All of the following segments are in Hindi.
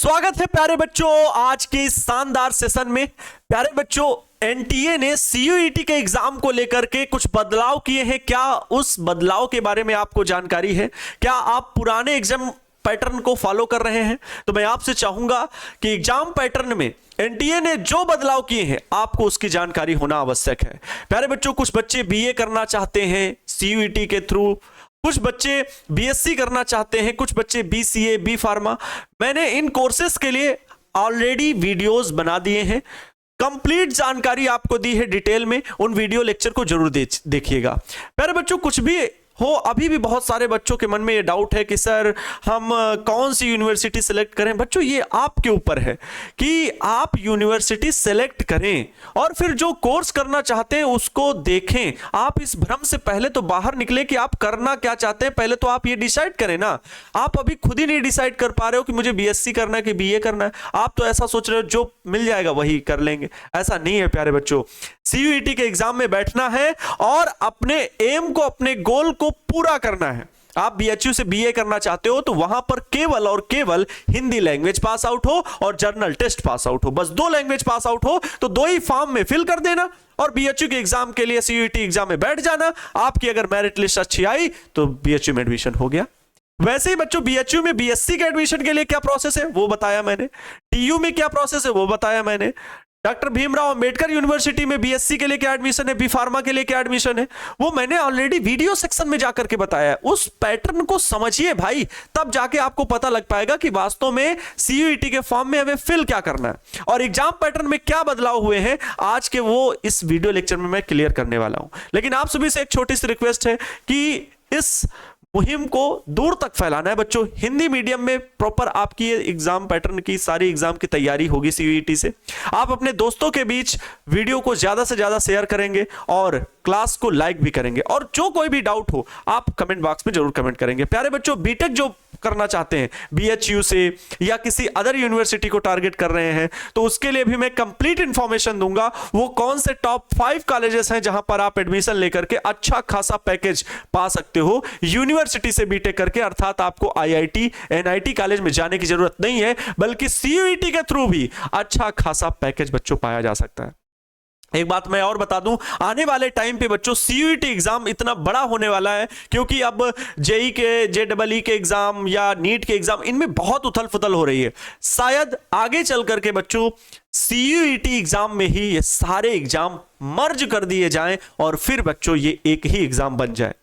स्वागत है प्यारे बच्चों आज के इस शानदार सेशन में। प्यारे बच्चों, एनटीए ने सीयूईटी के एग्जाम को लेकर के कुछ बदलाव किए हैं। क्या उस बदलाव के बारे में आपको जानकारी है? क्या आप पुराने एग्जाम पैटर्न को फॉलो कर रहे हैं? तो मैं आपसे चाहूंगा कि एग्जाम पैटर्न में एनटीए ने जो बदलाव किए हैं आपको उसकी जानकारी होना आवश्यक है। प्यारे बच्चों, कुछ बच्चे बीए करना चाहते हैं सीयूईटी के थ्रू, कुछ बच्चे बीएससी करना चाहते हैं, कुछ बच्चे बीसीए, बी फार्मा। मैंने इन कोर्सेज के लिए ऑलरेडी वीडियोस बना दिए हैं, कंप्लीट जानकारी आपको दी है डिटेल में। उन वीडियो लेक्चर को जरूर देखिएगा। प्यारे बच्चों, कुछ भी हो, अभी भी बहुत सारे बच्चों के मन में ये डाउट है कि सर हम कौन सी यूनिवर्सिटी सेलेक्ट करें। बच्चों, ये आपके ऊपर है कि आप यूनिवर्सिटी सेलेक्ट करें और फिर जो कोर्स करना चाहते हैं उसको देखें। आप इस भ्रम से पहले तो बाहर निकले कि आप करना क्या चाहते हैं। पहले तो आप ये डिसाइड करें ना। आप अभी खुद ही नहीं डिसाइड कर पा रहे हो कि मुझे बीएससी करना है कि बीए करना है। आप तो ऐसा सोच रहे हो जो मिल जाएगा वही कर लेंगे। ऐसा नहीं है प्यारे बच्चों। सीयूईटी के एग्जाम में बैठना है और अपने एम को, अपने गोल को पूरा करना है। आप बीएचयू से बीए करना चाहते हो तो वहां पर केवल और केवल हिंदी लैंग्वेज पास आउट हो और जर्नल टेस्ट पास आउट हो। बस दो लैंग्वेज पास आउट हो तो दो ही फॉर्म में फिल कर देना और बीएचयू के एग्जाम के लिए सीयूईटी एग्जाम में बैठ जाना। आपकी अगर मेरिट लिस्ट अच्छी आई तो बीएचयू में एडमिशन हो गया। वैसे ही बच्चों, बीएचयू में बीएससी के एडमिशन के लिए क्या प्रोसेस है वो बताया मैंने। टीयू में क्या प्रोसेस है वो बताया मैंने। डॉक्टर भीमराव अंबेडकर यूनिवर्सिटी में बीएससी के लिए क्या एडमिशन है, बी फार्मा के लिए क्या एडमिशन है, वो मैंने ऑलरेडी वीडियो सेक्शन में जाकर के बताया है। उस पैटर्न को समझिए भाई, तब जाके आपको पता लग पाएगा कि वास्तव में सीयूईटी के फॉर्म में हमें फिल क्या करना है और एग्जाम पैटर्न में क्या बदलाव हुए हैं आज के, वो इस वीडियो लेक्चर में मैं क्लियर करने वाला हूं। लेकिन आप सभी से एक छोटी सी रिक्वेस्ट है कि इस मुहिम को दूर तक फैलाना है। बच्चों, हिंदी मीडियम में प्रॉपर आपकी एग्जाम पैटर्न की सारी एग्जाम की तैयारी होगी सीयूईटी से। आप अपने दोस्तों के बीच वीडियो को ज्यादा से ज्यादा शेयर करेंगे और क्लास को लाइक भी करेंगे। और जो कोई भी डाउट हो आप कमेंट बॉक्स में जरूर कमेंट करेंगे। प्यारे बच्चों, बीटेक जो करना चाहते हैं बीएचयू से या किसी अदर यूनिवर्सिटी को टारगेट कर रहे हैं तो उसके लिए भी मैं कंप्लीट इंफॉर्मेशन दूंगा। वो कौन से टॉप 5 कॉलेजेस हैं जहां पर आप एडमिशन लेकर के अच्छा खासा पैकेज पा सकते हो यूनिवर्सिटी से बीटेक करके। अर्थात आपको आईआईटी, एनआईटी कॉलेज में जाने की जरूरत नहीं है, बल्कि सीयूईटी के थ्रू भी अच्छा खासा पैकेज बच्चों पाया जा सकता है। एक बात मैं और बता दूं, आने वाले टाइम पे बच्चों सीयूईटी एग्जाम इतना बड़ा होने वाला है क्योंकि अब जेई के, जेईई के एग्जाम या नीट के एग्जाम, इनमें बहुत उथल पुथल हो रही है। शायद आगे चल करके बच्चों सीयूईटी एग्जाम में ही ये सारे एग्जाम मर्ज कर दिए जाएं और फिर बच्चों ये एक ही एग्जाम बन जाए।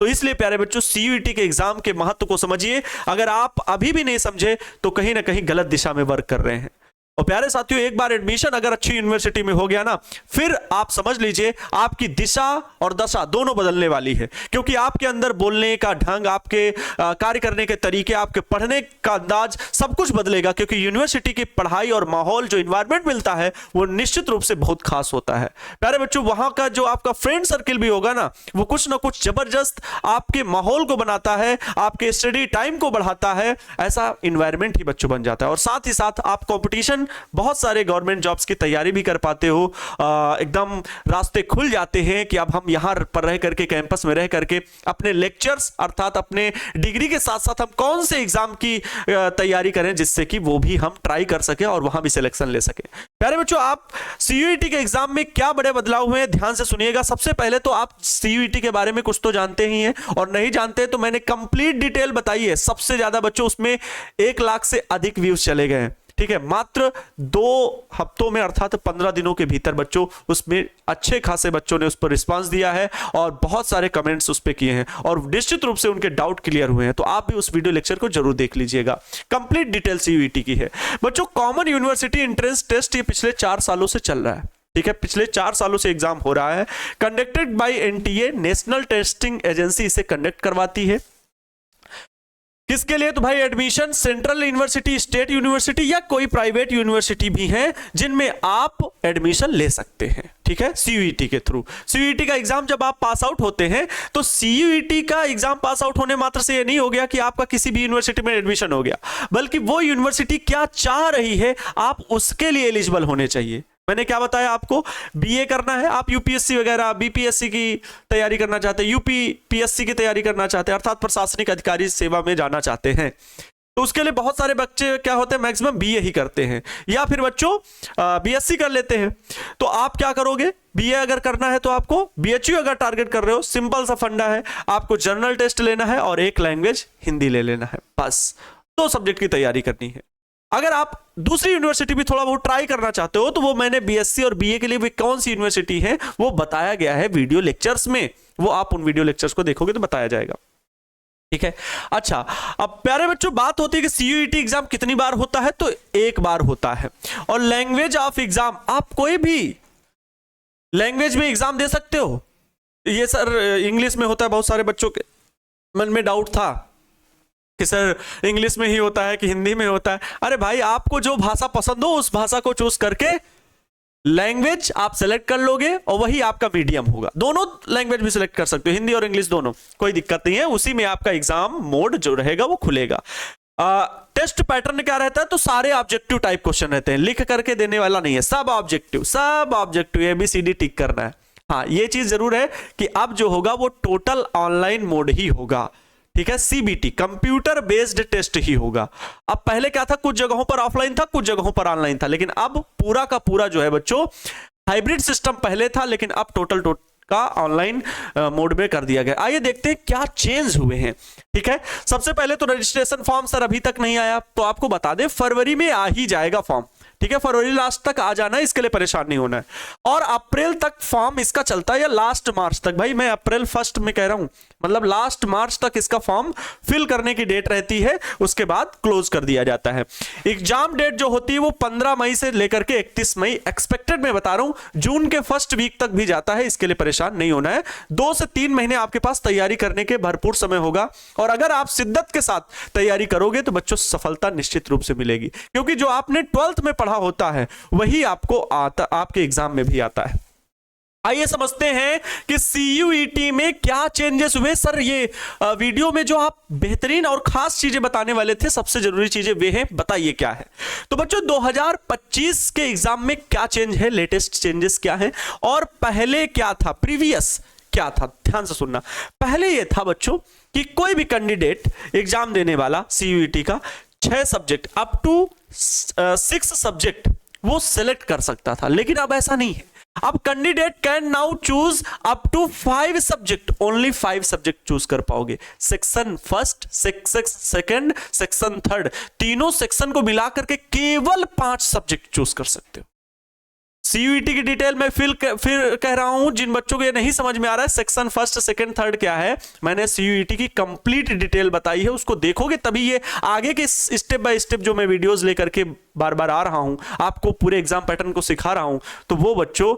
तो इसलिए प्यारे बच्चों, सीयूईटी के एग्जाम के महत्व को समझिए। अगर आप अभी भी नहीं समझे तो कहीं ना कहीं गलत दिशा में वर्क कर रहे हैं। और प्यारे साथियों, एक बार एडमिशन अगर अच्छी यूनिवर्सिटी में हो गया ना, फिर आप समझ लीजिए आपकी दिशा और दशा दोनों बदलने वाली है। क्योंकि आपके अंदर बोलने का ढंग, आपके कार्य करने के तरीके, आपके पढ़ने का अंदाज, सब कुछ बदलेगा। क्योंकि यूनिवर्सिटी की पढ़ाई और माहौल, जो इन्वायरमेंट मिलता है वो निश्चित रूप से बहुत खास होता है। प्यारे बच्चों, वहां का जो आपका फ्रेंड सर्किल भी होगा ना, वो कुछ ना कुछ जबरदस्त आपके माहौल को बनाता है, आपके स्टडी टाइम को बढ़ाता है। ऐसा इन्वायरमेंट ही बच्चों बन जाता है। और साथ ही साथ आप कॉम्पिटिशन, बहुत सारे गवर्नमेंट जॉब्स की तैयारी भी कर पाते हो। एकदम रास्ते खुल जाते हैं कि अब हम यहां पर रह करके, कैंपस में रह करके अपने लेक्चर्स अर्थात अपने डिग्री के साथ साथ हम कौन से एग्जाम की तैयारी करें जिससे कि वो भी हम ट्राई कर सके और वहां भी सिलेक्शन ले सके। प्यारे बच्चों, आप सीयूईटी के एग्जाम में क्या बड़े बदलाव हुए हैं ध्यान से सुनिएगा। सबसे पहले तो आप सीयूईटी के बारे में कुछ तो जानते ही हैं, और नहीं जानते तो मैंने कंप्लीट डिटेल बताई है। सबसे ज्यादा बच्चों उसमें 1 लाख से अधिक व्यूज चले गए हैं। ठीक है, मात्र 2 हफ्तों में अर्थात 15 दिनों के भीतर बच्चों उसमें अच्छे खासे बच्चों ने उस पर रिस्पांस दिया है और बहुत सारे कमेंट्स उस पर किए हैं और निश्चित रूप से उनके डाउट क्लियर हुए हैं। तो आप भी उस वीडियो लेक्चर को जरूर देख लीजिएगा। कंप्लीट डिटेल सीयूईटी की है बच्चों। कॉमन यूनिवर्सिटी एंट्रेंस टेस्ट ये पिछले 4 सालों से चल रहा है। ठीक है, पिछले 4 सालों से एग्जाम हो रहा है। Conducted by NTA, national testing agency इसे कंडक्ट करवाती है। किसके लिए? तो भाई admission central university, state university या कोई प्राइवेट यूनिवर्सिटी भी है जिनमें आप एडमिशन ले सकते हैं। ठीक है, सीयूईटी के थ्रू। सीयूईटी का एग्जाम जब आप पास आउट होते हैं तो सीयूईटी का एग्जाम पास आउट होने मात्र से ये नहीं हो गया कि आपका किसी भी यूनिवर्सिटी में एडमिशन हो गया, बल्कि वो यूनिवर्सिटी क्या चाह रही है आप उसके लिए एलिजिबल होने चाहिए। मैंने क्या बताया आपको? बीए करना है, आप यूपीएससी वगैरह, बीपीएससी की तैयारी करना चाहते हैं, यूपीपीएससी की तैयारी करना चाहते हैं, अर्थात प्रशासनिक अधिकारी सेवा में जाना चाहते हैं, तो उसके लिए बहुत सारे बच्चे क्या होते हैं, मैक्सिमम बीए ही करते हैं या फिर बच्चों बीएससी कर लेते हैं। तो आप क्या करोगे, बीए अगर करना है तो आपको बीएचयू अगर टारगेट कर रहे हो, सिंपल सा फंडा है, आपको जर्नल टेस्ट लेना है और एक लैंग्वेज हिंदी ले लेना है, बस 2 सब्जेक्ट की तैयारी करनी है। अगर आप दूसरी यूनिवर्सिटी भी थोड़ा बहुत ट्राई करना चाहते हो तो वो मैंने बीएससी और बीए के लिए भी कौन सी यूनिवर्सिटी है वो बताया गया है वीडियो लेक्चर्स में, वो आप उन वीडियो लेक्चर्स को देखोगे तो बताया जाएगा, ठीक है। अच्छा, अब प्यारे बच्चों बात होती है कि सीयूईटी एग्जाम कितनी बार होता है, तो 1 बार होता है। और लैंग्वेज ऑफ एग्जाम, आप कोई भी लैंग्वेज में एग्जाम दे सकते हो। ये सर इंग्लिश में होता है, बहुत सारे बच्चों के मन में डाउट था कि सर इंग्लिश में ही होता है कि हिंदी में होता है। अरे भाई, आपको जो भाषा पसंद हो उस भाषा को चूज करके लैंग्वेज आप सेलेक्ट कर लोगे और वही आपका मीडियम होगा। दोनों लैंग्वेज भी सिलेक्ट कर सकते हो, हिंदी और इंग्लिश दोनों, कोई दिक्कत नहीं है। उसी में आपका एग्जाम मोड जो रहेगा वो खुलेगा। टेस्ट पैटर्न क्या रहता है, तो सारे ऑब्जेक्टिव टाइप क्वेश्चन रहते हैं, लिख करके देने वाला नहीं है, सब ऑब्जेक्टिव ABCD टिक करना है। हाँ, ये चीज जरूर है कि अब जो होगा वो टोटल ऑनलाइन मोड ही होगा, ठीक है। CBT कंप्यूटर बेस्ड टेस्ट ही होगा। अब पहले क्या था, कुछ जगहों पर ऑफलाइन था, कुछ जगहों पर ऑनलाइन था, लेकिन अब पूरा का पूरा जो है बच्चों हाइब्रिड सिस्टम पहले था, लेकिन अब टोटल का ऑनलाइन मोड में कर दिया गया। आइए देखते हैं क्या चेंज हुए हैं, ठीक है। सबसे पहले तो रजिस्ट्रेशन फॉर्म सर अभी तक नहीं आया, तो आपको बता दें फरवरी में आ ही जाएगा फॉर्म, ठीक है। फरवरी लास्ट तक आ जाना है, इसके लिए परेशान नहीं होना है। और अप्रैल तक फॉर्म इसका चलता है या लास्ट मार्च तक, भाई मैं अप्रैल 1 में कह रहा हूं, मतलब लास्ट मार्च तक इसका फॉर्म फिल करने की डेट रहती है, उसके बाद क्लोज कर दिया जाता है। एग्जाम डेट जो होती है वो 15 मई से लेकर के 31 मई, एक्सपेक्टेड मैं बता रहा हूं जून के फर्स्ट वीक तक भी जाता है, इसके लिए परेशान नहीं होना है। 2 से 3 महीने आपके पास तैयारी करने के भरपूर समय होगा, और अगर आप शिद्दत के साथ तैयारी करोगे तो बच्चों सफलता निश्चित रूप से मिलेगी, क्योंकि जो आपने 12th में पढ़ा होता है वही आपको आपके एग्जाम में भी आता है। आइए समझते हैं कि सीयूईटी में क्या चेंजेस हुए। सर ये वीडियो में जो आप बेहतरीन और खास चीजें बताने वाले थे, सबसे जरूरी चीजें वे हैं, बताइए क्या है। तो बच्चों 2025 के एग्जाम में क्या चेंज है, लेटेस्ट चेंजेस क्या है, और पहले क्या था, प्रीवियस क्या था, ध्यान से सुनना। पहले यह था बच्चों कि कोई भी कैंडिडेट एग्जाम देने वाला सीयूईटी का 6 सब्जेक्ट अप टू 6 सब्जेक्ट वो सिलेक्ट कर सकता था, लेकिन अब ऐसा नहीं है। अब candidate can now choose up to 5 subject, only 5 subject choose कर पाओगे। Section first, second, section third, तीनों सेक्शन को मिलाकर के केवल 5 सब्जेक्ट चूज कर सकते हो। सीयूईटी की डिटेल में फिर कह रहा हूं, जिन बच्चों को ये नहीं समझ में आ रहा है सेक्शन फर्स्ट सेकंड थर्ड क्या है, मैंने सीयूईटी की कंप्लीट डिटेल बताई है, उसको देखोगे तभी ये आगे के स्टेप बाय स्टेप जो मैं वीडियोस लेकर के बार बार आ रहा हूं, आपको पूरे एग्जाम पैटर्न को सिखा रहा हूं, तो वो बच्चों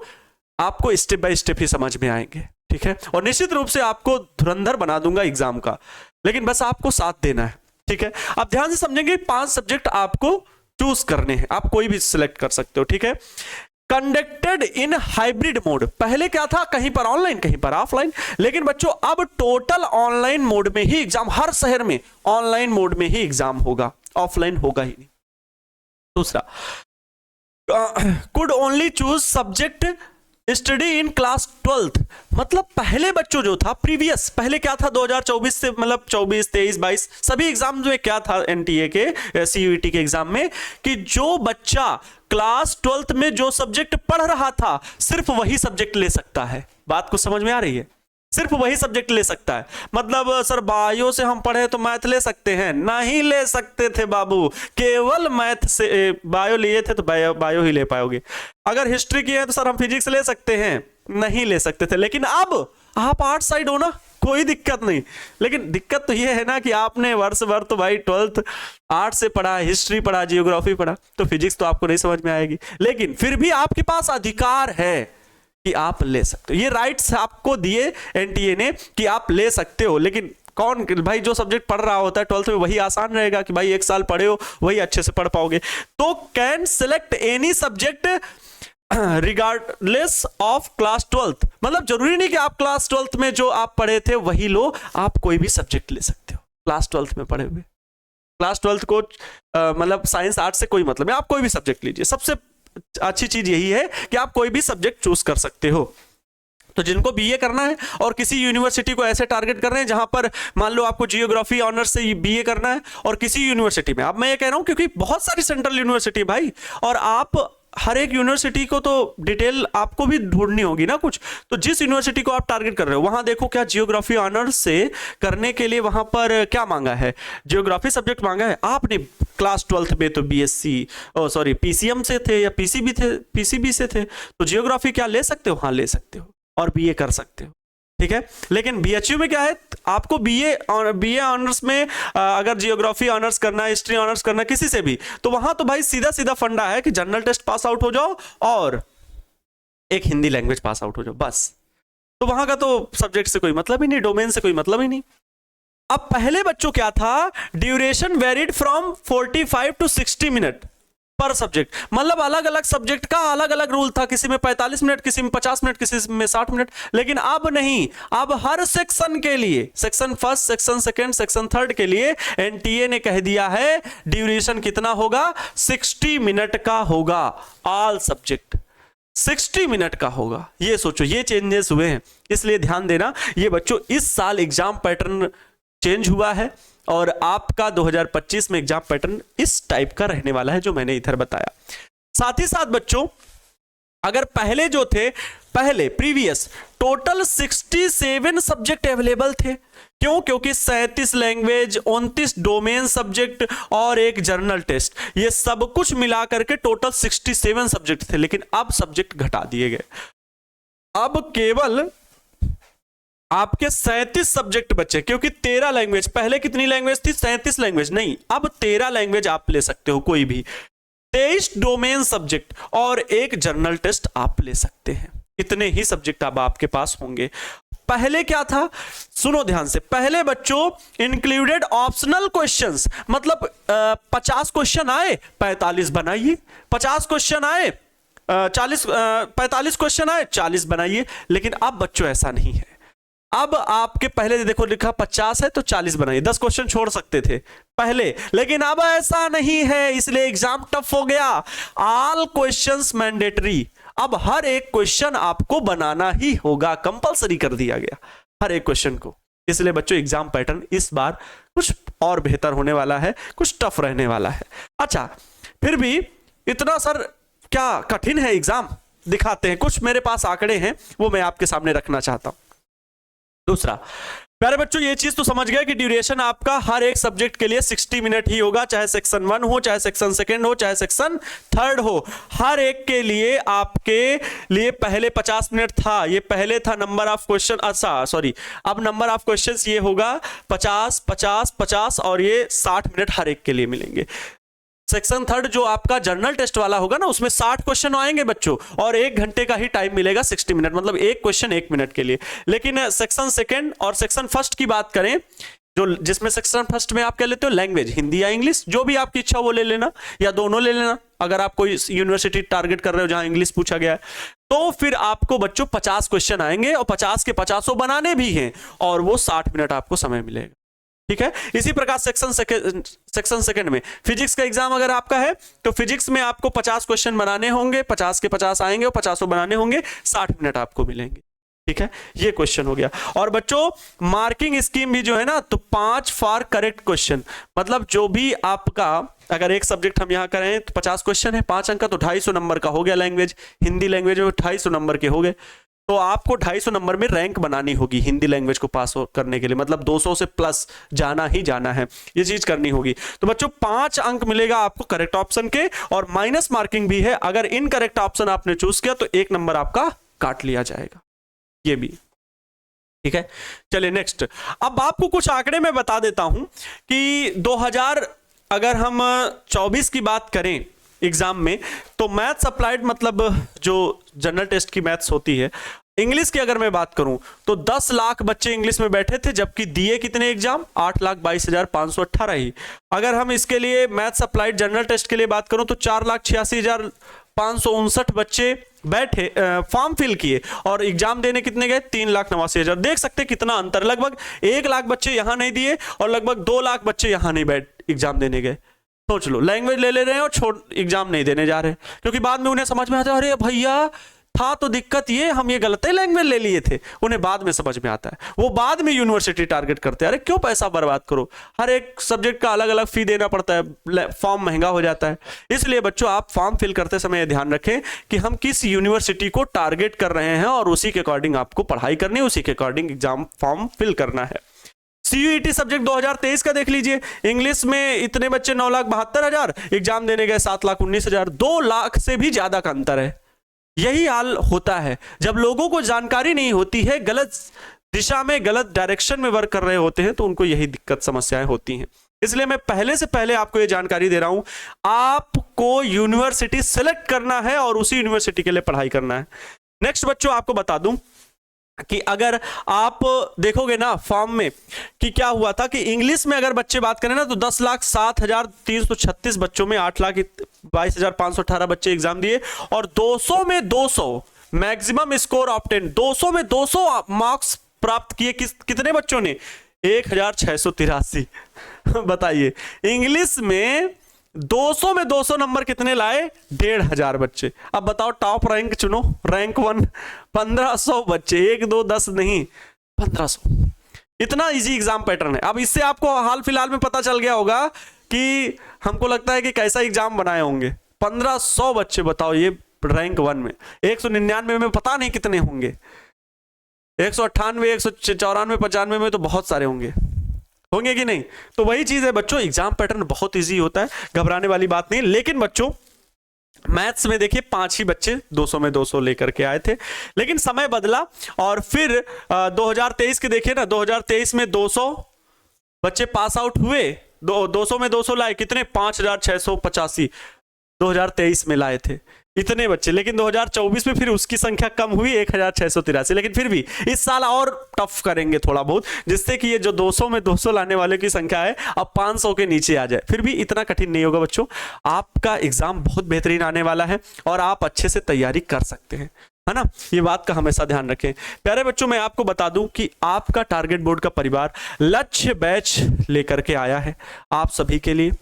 आपको स्टेप बाय स्टेप ही समझ में आएंगे, ठीक है। और निश्चित रूप से आपको धुरंधर बना दूंगा एग्जाम का, लेकिन बस आपको साथ देना है, ठीक है। आप ध्यान से समझेंगे, 5 सब्जेक्ट आपको चूज करने हैं, आप कोई भी सिलेक्ट कर सकते हो, ठीक है। कंडक्टेड इन हाइब्रिड मोड, पहले क्या था, कहीं पर ऑनलाइन कहीं पर ऑफलाइन, लेकिन बच्चों अब टोटल ऑनलाइन मोड में ही एग्जाम, हर शहर में ऑनलाइन मोड में ही एग्जाम होगा, ऑफलाइन होगा ही नहीं। दूसरा, could only choose subject study in class 12th, मतलब पहले बच्चों जो था प्रीवियस, पहले क्या था 2024 से, मतलब 24, 23, 22 सभी एग्जाम में क्या था एनटीए के सीयूईटी के एग्जाम में, कि जो बच्चा क्लास 12th में जो सब्जेक्ट पढ़ रहा था सिर्फ वही सब्जेक्ट ले सकता है। बात को समझ में आ रही है, सिर्फ वही सब्जेक्ट ले सकता है। मतलब सर बायो से हम पढ़े तो मैथ ले सकते हैं, नहीं ले सकते थे बाबू, केवल मैथ से बायो लिए थे तो बायो ही ले पाओगे। अगर हिस्ट्री की है तो सर हम फिजिक्स ले सकते हैं, नहीं ले सकते थे। लेकिन अब आप आर्ट साइड हो ना, कोई दिक्कत नहीं, लेकिन दिक्कत तो ये है ना कि आपने वर्ष भर तो भाई 12th आर्ट से पढ़ा, हिस्ट्री पढ़ा, जियोग्राफी पढ़ा, तो फिजिक्स तो आपको नहीं समझ में आएगी, लेकिन फिर भी आपके पास अधिकार है कि आप ले सकते हो। ये राइट्स आपको दिए एनटीए ने कि आप ले सकते हो, लेकिन कौन भाई जो सब्जेक्ट पढ़ रहा होता है 12th में वही आसान रहेगा कि भाई 1 साल पढ़े हो वही अच्छे से पढ़ पाओगे। तो can select any subject regardless of class 12th, मतलब जरूरी नहीं कि आप क्लास 12th में जो आप पढ़े थे वही लो, आप कोई भी सब्जेक्ट ले सकते हो क्लास 12th में पढ़े हुए। क्लास 12th को मतलब साइंस आर्ट से कोई मतलब है, आप कोई भी सब्जेक्ट लीजिए। सबसे अच्छी चीज यही है कि आप कोई भी सब्जेक्ट चूज कर सकते हो। तो जिनको बीए करना है और किसी यूनिवर्सिटी को ऐसे टारगेट कर रहे हैं जहां पर मान लो आपको जियोग्राफी ऑनर्स से बीए करना है और किसी यूनिवर्सिटी में, अब मैं ये कह रहा हूं क्योंकि बहुत सारी सेंट्रल यूनिवर्सिटी भाई, और आप हर एक यूनिवर्सिटी को तो डिटेल आपको भी ढूंढनी होगी ना कुछ, तो जिस यूनिवर्सिटी को आप टारगेट कर रहे हो वहां देखो क्या जियोग्राफी ऑनर्स से करने के लिए वहां पर क्या मांगा है, जियोग्राफी सब्जेक्ट मांगा है। आपने क्लास 12th में तो बीएससी सॉरी पीसीएम से थे या पीसीबी से थे, तो जियोग्राफी क्या ले सकते हो, हाँ ले सकते हो और बीए कर सकते हो, ठीक है। लेकिन बीएचयू में क्या है, आपको बीए ऑनर्स में अगर जियोग्राफी ऑनर्स करना है, हिस्ट्री ऑनर्स करना है किसी से भी, तो वहां तो भाई सीधा सीधा फंडा है कि जनरल टेस्ट पास आउट हो जाओ और एक हिंदी लैंग्वेज पास आउट हो जाओ बस। तो वहां का तो सब्जेक्ट से कोई मतलब ही नहीं, डोमेन से कोई मतलब ही नहीं। अब पहले बच्चों क्या था, duration varied from 45 to 60 minute पर सब्जेक्ट, मतलब अलग अलग सब्जेक्ट का अलग अलग रूल था, किसी में 45 मिनट, किसी में 50 मिनट, किसी में 60 मिनट। लेकिन अब नहीं, अब हर सेक्शन के लिए, section first, section second, section third के लिए एनटीए ने कह दिया है ड्यूरेशन कितना होगा, 60 मिनट का होगा। ऑल सब्जेक्ट 60 मिनट का होगा। ये सोचो, ये चेंजेस हुए हैं, इसलिए ध्यान देना। ये बच्चों इस साल एग्जाम पैटर्न चेंज हुआ है और आपका 2025 में एग्जाम पैटर्न इस टाइप का रहने वाला है जो मैंने इधर बताया। साथ ही साथ बच्चों, अगर पहले जो थे, पहले प्रीवियस टोटल 67 सब्जेक्ट अवेलेबल थे। क्यों? क्योंकि 37 लैंग्वेज, 29 डोमेन सब्जेक्ट और एक जर्नल टेस्ट, ये सब कुछ मिला करके टोटल 67 सब्जेक्ट थे। लेकिन अब सब्जेक्ट घटा दिए गए, अब केवल आपके 37 सब्जेक्ट बचे, क्योंकि 13 लैंग्वेज, पहले कितनी लैंग्वेज थी, 37 लैंग्वेज, नहीं अब 13 लैंग्वेज आप ले सकते हो कोई भी, 23 डोमेन सब्जेक्ट और एक जर्नल टेस्ट आप ले सकते हैं। इतने ही सब्जेक्ट अब आपके पास होंगे। पहले क्या था, सुनो ध्यान से, पहले बच्चों इंक्लूडेड ऑप्शनल क्वेश्चंस, मतलब 50 क्वेश्चन आए 45 बनाइए, 50 क्वेश्चन आए 45 क्वेश्चन आए 40 बनाइए। लेकिन अब बच्चों ऐसा नहीं है, अब आपके पहले देखो लिखा 50 है तो 40 बनाइए, 10 क्वेश्चन छोड़ सकते थे पहले, लेकिन अब ऐसा नहीं है, इसलिए एग्जाम टफ हो गया। ऑल क्वेश्चंस मैंडेटरी, अब हर एक क्वेश्चन आपको बनाना ही होगा, कंपलसरी कर दिया गया हर एक क्वेश्चन को। इसलिए बच्चों एग्जाम पैटर्न इस बार कुछ और बेहतर होने वाला है, कुछ टफ रहने वाला है। अच्छा, फिर भी इतना सर क्या कठिन है एग्जाम, दिखाते हैं, कुछ मेरे पास आंकड़े हैं वो मैं आपके सामने रखना चाहता हूं। दूसरा, प्यारे बच्चों ये चीज तो समझ गए कि ड्यूरेशन आपका हर एक सब्जेक्ट के लिए 60 मिनट ही होगा, चाहे सेक्शन 1 हो, चाहे सेक्शन सेकंड हो, चाहे सेक्शन थर्ड हो, हर एक के लिए आपके लिए पहले 50 मिनट था, ये पहले था नंबर ऑफ क्वेश्चन, अच्छा सॉरी, अब नंबर ऑफ क्वेश्चंस ये होगा 50 50 50 और ये 60 मिनट हर एक के लिए मिलेंगे। सेक्शन थर्ड जो आपका जर्नल टेस्ट वाला होगा ना, उसमें 60 क्वेश्चन आएंगे बच्चों और 1 घंटे का ही टाइम मिलेगा, 60 मिनट, मतलब एक क्वेश्चन 1 मिनट के लिए। लेकिन सेक्शन सेकंड और सेक्शन फर्स्ट की बात करें, जो जिसमें सेक्शन फर्स्ट में आप कह लेते हो लैंग्वेज, हिंदी या इंग्लिश, जो भी आपकी इच्छा वो ले लेना या दोनों ले लेना, अगर आप कोई यूनिवर्सिटी टारगेट कर रहे हो जहां इंग्लिश पूछा गया है, तो फिर आपको बच्चों 50 क्वेश्चन आएंगे और 50 के 50 बनाने भी हैं और वो 60 मिनट आपको समय मिलेगा, ठीक है। इसी प्रकार सेक्शन सेकंड में फिजिक्स का एग्जाम अगर आपका है तो फिजिक्स में आपको 50 क्वेश्चन बनाने होंगे, 50 के 50 आएंगे और 50 बनाने होंगे, 60 मिनट आपको मिलेंगे, ठीक है। ये क्वेश्चन हो गया। और बच्चों मार्किंग स्कीम भी जो है ना, तो 5 फॉर करेक्ट क्वेश्चन, मतलब जो भी आपका अगर एक सब्जेक्ट हम यहां करें तो 50 क्वेश्चन है, 5 अंक का, तो 250 नंबर का हो गया। लैंग्वेज, हिंदी लैंग्वेज में 250 नंबर के हो गए, तो आपको 250 नंबर में रैंक बनानी होगी हिंदी लैंग्वेज को पास करने के लिए, मतलब 200 से प्लस जाना ही जाना है, ये चीज करनी होगी। तो बच्चों 5 अंक मिलेगा आपको करेक्ट ऑप्शन के, और माइनस मार्किंग भी है, अगर इनकरेक्ट ऑप्शन आपने चूज किया तो 1 नंबर आपका काट लिया जाएगा, ये भी, ठीक है। चलिए नेक्स्ट, अब आपको कुछ आंकड़े में बता देता हूं कि 2000 अगर हम 24 की बात करें एग्जाम में, तो मैथ्स अप्लाइड, मतलब जो जनरल टेस्ट की मैथ्स होती है, इंग्लिश की अगर मैं बात करूं तो 10 लाख बच्चे इंग्लिश में बैठे थे, जबकि दिए कितने एग्जाम, 8,22,518 ही। अगर हम इसके लिए मैथ्स अप्लाइड जनरल टेस्ट के लिए बात करूं तो 4,86,559 बच्चे बैठे, फॉर्म फिल किए और एग्जाम देने कितने गए, 3,89,000। देख सकते कितना अंतर, लगभग 1 लाख बच्चे यहां नहीं दिए और लगभग 2 लाख बच्चे यहां नहीं बैठ एग्जाम देने गए। सोच लो, लैंग्वेज ले रहे हैं और छोड़ एग्जाम नहीं देने जा रहे, क्योंकि बाद में उन्हें समझ में आता है, अरे भैया था तो दिक्कत ये हम ये गलत ही लैंग्वेज ले लिए थे, उन्हें बाद में समझ में आता है, वो बाद में यूनिवर्सिटी टारगेट करते हैं। अरे क्यों पैसा बर्बाद करो, हर एक सब्जेक्ट का अलग अलग फी देना पड़ता है, फॉर्म महंगा हो जाता है। इसलिए बच्चों आप फॉर्म फिल करते समय ध्यान रखें कि हम किस यूनिवर्सिटी को टारगेट कर रहे हैं और उसी के अकॉर्डिंग आपको पढ़ाई करनी है, उसी के अकॉर्डिंग एग्जाम फॉर्म फिल करना है। सीयूईटी सब्जेक्ट 2023 का देख लीजिए, इंग्लिश में इतने बच्चे 9,72,000, एग्जाम देने गए 7,19,000, 2 लाख से भी ज्यादा का अंतर है। यही हाल होता है जब लोगों को जानकारी नहीं होती है, गलत दिशा में गलत डायरेक्शन में वर्क कर रहे होते हैं, तो उनको यही दिक्कत समस्याएं होती हैं। इसलिए मैं पहले से पहले आपको यह जानकारी दे रहा हूं, आपको यूनिवर्सिटी सेलेक्ट करना है और उसी यूनिवर्सिटी के लिए पढ़ाई करना है। नेक्स्ट बच्चों आपको बता दूं कि अगर आप देखोगे ना फॉर्म में कि क्या हुआ था कि इंग्लिश में अगर बच्चे बात करें ना तो 10,07,336 बच्चों में 8,22,518 बच्चे एग्जाम दिए और 200 में 200 मैक्सिमम स्कोर ऑफ 10, 200 में 200 मार्क्स प्राप्त किए। कितने बच्चों ने? 1,683। बताइए, इंग्लिश में 200 में 200 नंबर कितने लाए? 1,500 बच्चे। अब बताओ टॉप रैंक चुनो, रैंक 1 1500 बच्चे, 1 2 10 नहीं 1500। इतना इजी एग्जाम पैटर्न है। अब इससे आपको हाल फिलहाल में पता चल गया होगा कि हमको लगता है कि कैसा एग्जाम बनाए होंगे। 1500 बच्चे, बताओ ये रैंक 1 में। 199 में पता नहीं कितने होंगे, 198 194 95 में तो बहुत सारे होंगे कि नहीं? तो वही चीज है बच्चों, एग्जाम पैटर्न बहुत इजी होता है, घबराने वाली बात नहीं। लेकिन बच्चों मैथ्स में देखिए 5 ही बच्चे 200 में 200 लेकर के आए थे, लेकिन समय बदला और फिर 2023 के देखिए ना, 2023 में 200 बच्चे पास आउट हुए, 200 में 200 लाए, कितने? 5,685 2023 में लाए थे इतने बच्चे। लेकिन 2024 में फिर उसकी संख्या कम हुई 1,683। लेकिन फिर भी इस साल और टफ करेंगे थोड़ा बहुत, जिससे कि ये जो 200 में 200 लाने वाले की संख्या है अब 500 के नीचे आ जाए। फिर भी इतना कठिन नहीं होगा बच्चों, आपका एग्जाम बहुत बेहतरीन आने वाला है और आप अच्छे से तैयारी कर सकते हैं, है ना? ये बात का हमेशा ध्यान रखें। प्यारे बच्चों मैं आपको बता दूं कि आपका टारगेट बोर्ड का परिवार लक्ष्य बैच लेकर के आया है आप सभी के लिए,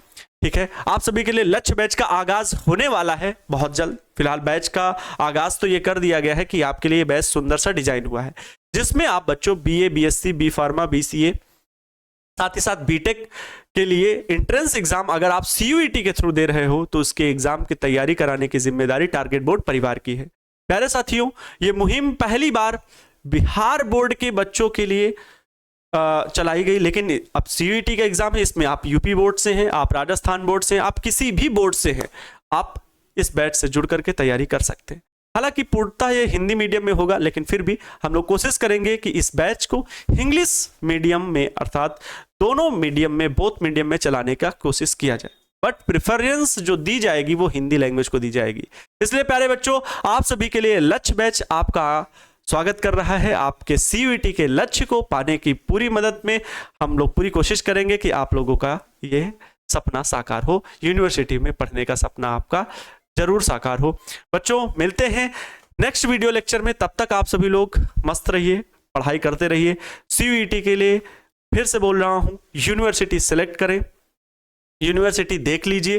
ठीक है? आप सभी के लिए लक्ष्य बैच का आगाज होने वाला है बहुत जल्द। फिलहाल बैच का आगाज तो ये कर दिया गया है कि आपके लिए बैच सुंदर सा डिजाइन हुआ है, जिसमें आप बच्चों BA, BSc, B pharma, BCA, साथ ही साथ बीटेक के लिए एंट्रेंस एग्जाम अगर आप सीयूईटी के थ्रू दे रहे हो तो उसके एग्जाम की तैयारी कराने की जिम्मेदारी टारगेट बोर्ड परिवार की है। प्यारे साथियों, ये मुहिम पहली बार बिहार बोर्ड के बच्चों के लिए चलाई गई, लेकिन अब सीयूईटी का एग्जाम है, इसमें आप यूपी बोर्ड से हैं, आप राजस्थान बोर्ड से हैं, आप किसी भी बोर्ड से हैं, आप इस बैच से जुड़ करके तैयारी कर सकते हैं। हालांकि पूर्णतः ये हिंदी मीडियम में होगा, लेकिन फिर भी हम लोग कोशिश करेंगे कि इस बैच को इंग्लिश मीडियम में अर्थात दोनों मीडियम में, बोथ मीडियम में चलाने का कोशिश किया जाए, बट प्रेफरेंस जो दी जाएगी वो हिंदी लैंग्वेज को दी जाएगी। इसलिए प्यारे बच्चों आप सभी के लिए लक्ष्य बैच आपका स्वागत कर रहा है। आपके सीयूईटी के लक्ष्य को पाने की पूरी मदद में हम लोग पूरी कोशिश करेंगे कि आप लोगों का ये सपना साकार हो, यूनिवर्सिटी में पढ़ने का सपना आपका जरूर साकार हो। बच्चों मिलते हैं नेक्स्ट वीडियो लेक्चर में, तब तक आप सभी लोग मस्त रहिए, पढ़ाई करते रहिए। सीयूईटी के लिए फिर से बोल रहा हूं, यूनिवर्सिटी सिलेक्ट करें, यूनिवर्सिटी देख लीजिए,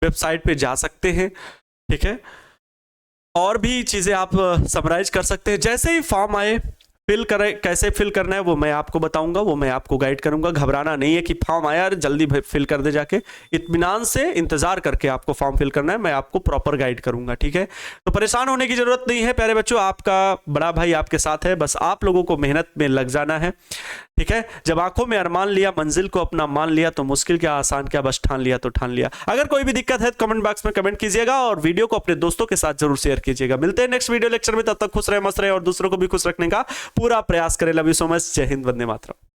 वेबसाइट पे जा सकते हैं, ठीक है? और भी चीजें आप समराइज कर सकते हैं। जैसे ही फॉर्म आए फिल करें, कैसे फिल करना है वो मैं आपको बताऊंगा, वो मैं आपको गाइड करूंगा। घबराना नहीं है कि फॉर्म आया जल्दी फिल कर दे, जाके इत्मीनान से इंतजार करके आपको फॉर्म फिल करना है, मैं आपको प्रॉपर गाइड करूंगा, ठीक है? तो परेशान होने की जरूरत नहीं है प्यारे बच्चों, आपका बड़ा भाई आपके साथ है, बस आप लोगों को मेहनत में लग जाना है, ठीक है? जब आंखों में अरमान लिया, मंजिल को अपना मान लिया, तो मुश्किल क्या आसान क्या, बस ठान लिया तो ठान लिया। अगर कोई भी दिक्कत है तो कमेंट बॉक्स में कमेंट कीजिएगा और वीडियो को अपने दोस्तों के साथ जरूर शेयर कीजिएगा। मिलते हैं नेक्स्ट वीडियो लेक्चर में, तब तक खुश रहे, मस्त रहे और दूसरों को भी खुश रखने का पूरा प्रयास करें। लव यू सो मच, जय हिंद, वंदे मातरम।